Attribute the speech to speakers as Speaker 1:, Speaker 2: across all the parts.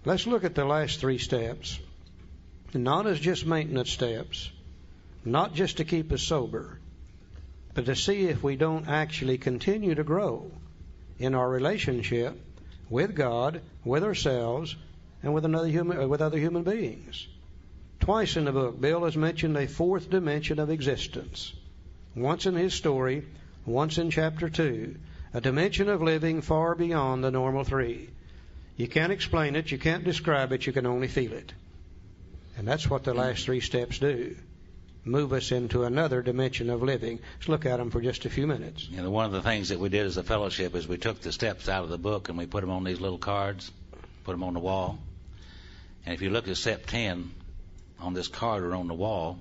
Speaker 1: Let's look at the last 3 steps, not as just maintenance steps, not just to keep us sober, but to see if we don't actually continue to grow in our relationship with God, with ourselves, and with other human beings. Twice in the book, Bill has mentioned a 4th dimension of existence. Once in his story, once in chapter 2, a dimension of living far beyond the normal 3. You can't explain it, you can't describe it, you can only feel it. And that's what the last 3 steps do. Move us into another dimension of living. Let's look at them for just a few minutes.
Speaker 2: You know, one of the things that we did as a fellowship is we took the steps out of the book and we put them on these little cards, put them on the wall. And if you look at step 10 on this card or on the wall,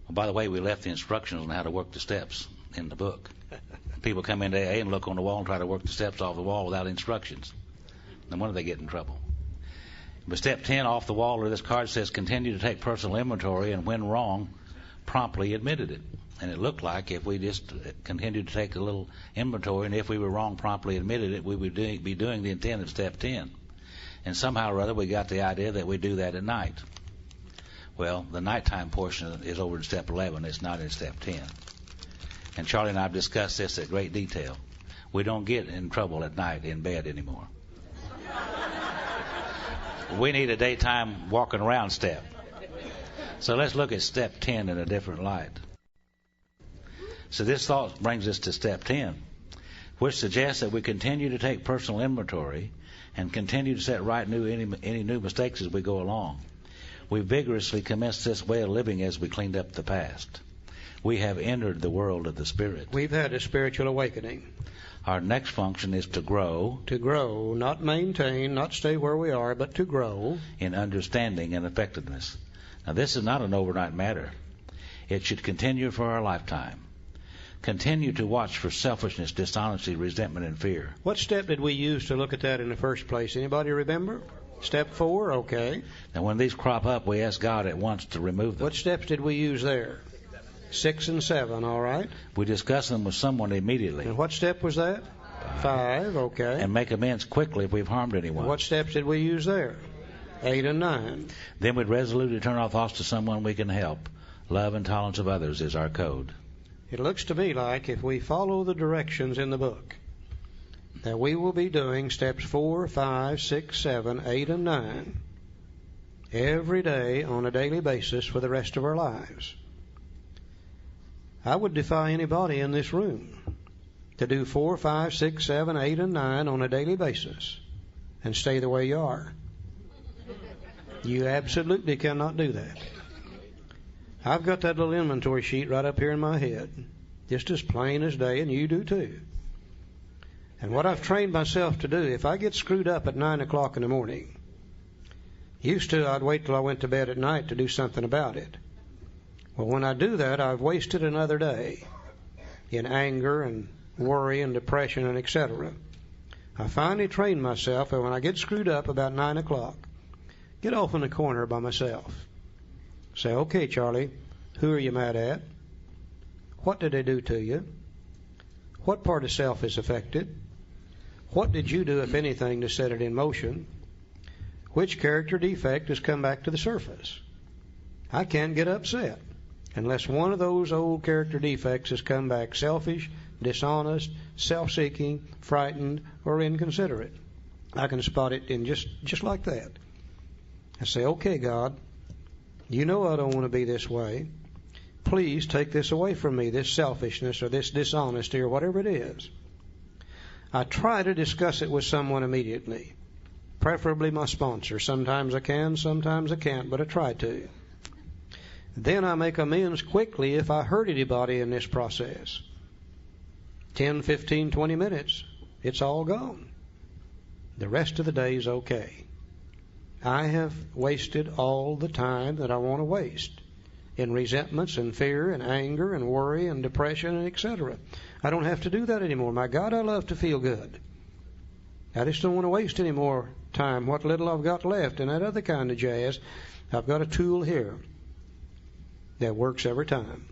Speaker 2: well, by the way, we left the instructions on how to work the steps in the book. People come into AA and look on the wall and try to work the steps off the wall without instructions. No wonder they get in trouble. But step 10 off the wall or this card says, continue to take personal inventory, and when wrong, promptly admitted it. And it looked like if we just continued to take a little inventory, and if we were wrong, promptly admitted it, we would be doing the intent of step 10. And somehow or other we got the idea that we do that at night. Well, the nighttime portion is over in step 11. It's not in step 10. And Charlie and I have discussed this at great detail. We don't get in trouble at night in bed anymore. We need a daytime walking around step. So let's look at step 10 in a different light. So this thought brings us to step 10, which suggests that we continue to take personal inventory and continue to set right any new mistakes as we go along. We vigorously commenced this way of living as we cleaned up the past. We have entered the world of the Spirit.
Speaker 1: We've had a spiritual awakening.
Speaker 2: Our next function is to grow.
Speaker 1: To grow, not maintain, not stay where we are, but to grow.
Speaker 2: In understanding and effectiveness. Now, this is not an overnight matter. It should continue for our lifetime. Continue to watch for selfishness, dishonesty, resentment, and fear.
Speaker 1: What step did we use to look at that in the first place? Anybody remember? Step 4? Okay.
Speaker 2: Now, when these crop up, we ask God at once to remove them.
Speaker 1: What steps did we use there? 6 and 7, all right.
Speaker 2: We discuss them with someone immediately.
Speaker 1: And what step was that? 5, okay.
Speaker 2: And make amends quickly if we've harmed anyone.
Speaker 1: And what steps did we use there? 8 and 9.
Speaker 2: Then we'd resolutely turn our thoughts to someone we can help. Love and tolerance of others is our code.
Speaker 1: It looks to me like if we follow the directions in the book, that we will be doing steps 4, 5, 6, 7, 8, and 9 every day on a daily basis for the rest of our lives. I would defy anybody in this room to do 4, 5, 6, 7, 8, and 9 on a daily basis and stay the way you are. You absolutely cannot do that. I've got that little inventory sheet right up here in my head, just as plain as day, and you do too. And what I've trained myself to do, if I get screwed up at 9 o'clock in the morning, used to I'd wait till I went to bed at night to do something about it. Well, when I do that, I've wasted another day in anger and worry and depression and etc. I finally trained myself that when I get screwed up about 9 o'clock, get off in the corner by myself. Say, okay, Charlie, who are you mad at? What did they do to you? What part of self is affected? What did you do, if anything, to set it in motion? Which character defect has come back to the surface? I can't get upset unless one of those old character defects has come back selfish, dishonest, self-seeking, frightened, or inconsiderate. I can spot it in just like that. I say, okay, God, you know I don't want to be this way. Please take this away from me, this selfishness or this dishonesty or whatever it is. I try to discuss it with someone immediately, preferably my sponsor. Sometimes I can, sometimes I can't, but I try to. Then I make amends quickly if I hurt anybody in this process. 10, 15, 20 minutes, it's all gone. The rest of the day is okay. I have wasted all the time that I want to waste in resentments and fear and anger and worry and depression and etc. I don't have to do that anymore. My God, I love to feel good. I just don't want to waste any more time. What little I've got left and that other kind of jazz, I've got a tool here that works every time.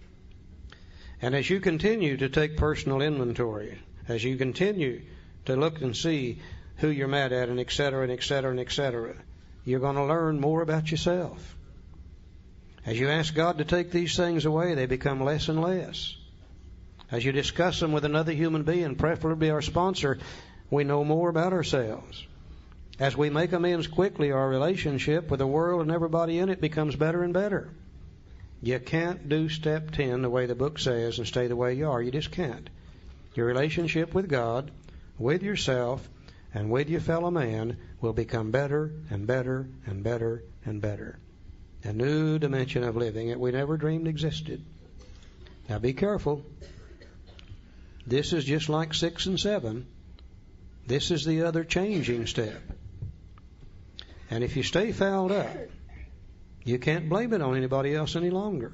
Speaker 1: And as you continue to take personal inventory, as you continue to look and see who you're mad at and etc. and etc. and etc., you're going to learn more about yourself. As you ask God to take these things away, they become less and less. As you discuss them with another human being, preferably our sponsor, we know more about ourselves. As we make amends quickly, our relationship with the world and everybody in it becomes better and better. You can't do step 10 the way the book says and stay the way you are. You just can't. Your relationship with God, with yourself, and with your fellow man will become better and better and better and better. A new dimension of living that we never dreamed existed. Now be careful. This is just like 6 and 7. This is the other changing step. And if you stay fouled up, you can't blame it on anybody else any longer.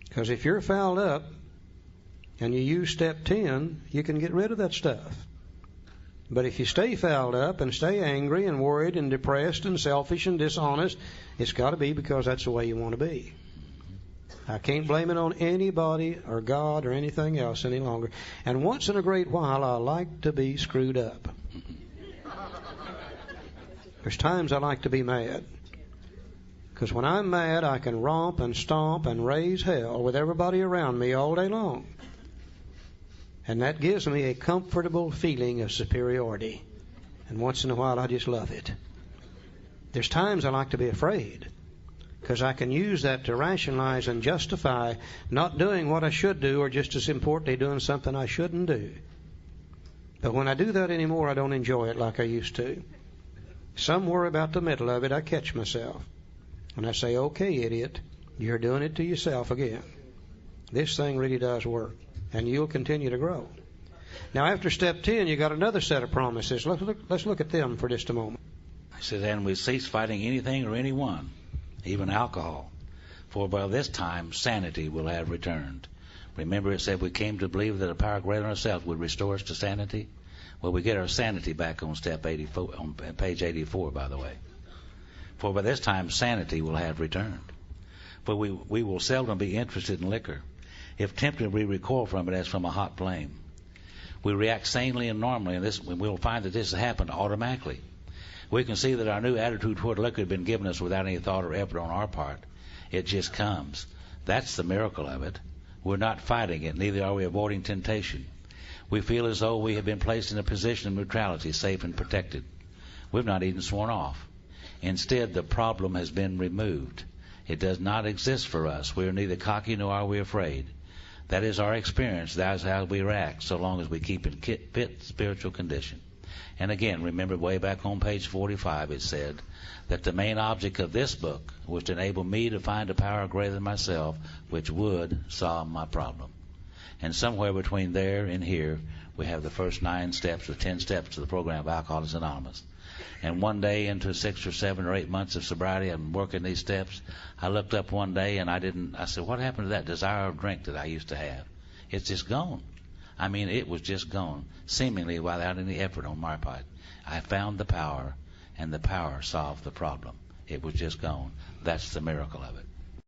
Speaker 1: Because if you're fouled up and you use step 10, you can get rid of that stuff. But if you stay fouled up and stay angry and worried and depressed and selfish and dishonest, it's got to be because that's the way you want to be. I can't blame it on anybody or God or anything else any longer. And once in a great while, I like to be screwed up. There's times I like to be mad. Because when I'm mad, I can romp and stomp and raise hell with everybody around me all day long. And that gives me a comfortable feeling of superiority. And once in a while, I just love it. There's times I like to be afraid. Because I can use that to rationalize and justify not doing what I should do, or just as importantly, doing something I shouldn't do. But when I do that anymore, I don't enjoy it like I used to. Somewhere about the middle of it, I catch myself. And I say, okay, idiot, you're doing it to yourself again. This thing really does work. And you'll continue to grow. Now, after step 10, you got another set of promises. Let's look at them for just a moment.
Speaker 2: He says, and we cease fighting anything or anyone, even alcohol. For by this time, sanity will have returned. Remember, it said we came to believe that a power greater than ourselves would restore us to sanity? Well, we get our sanity back on step 84, on page 84, by the way. For by this time, sanity will have returned. For we will seldom be interested in liquor. If tempted, we recoil from it as from a hot flame. We react sanely and normally, and we will find that this has happened automatically. We can see that our new attitude toward liquor had been given us without any thought or effort on our part. It just comes. That's the miracle of it. We're not fighting it, neither are we avoiding temptation. We feel as though we have been placed in a position of neutrality, safe and protected. We've not even sworn off. Instead, the problem has been removed. It does not exist for us. We are neither cocky nor are we afraid. That is our experience. That is how we react, so long as we keep in fit spiritual condition. And again, remember way back on page 45, it said that the main object of this book was to enable me to find a power greater than myself, which would solve my problem. And somewhere between there and here, we have the first 9 steps or 10 steps to the program of Alcoholics Anonymous. And one day into 6 or 7 or 8 months of sobriety, I'm working these steps. I looked up one day and I said, what happened to that desire of drink that I used to have? It's just gone. I mean, it was just gone, seemingly without any effort on my part. I found the power, and the power solved the problem. It was just gone. That's the miracle of it.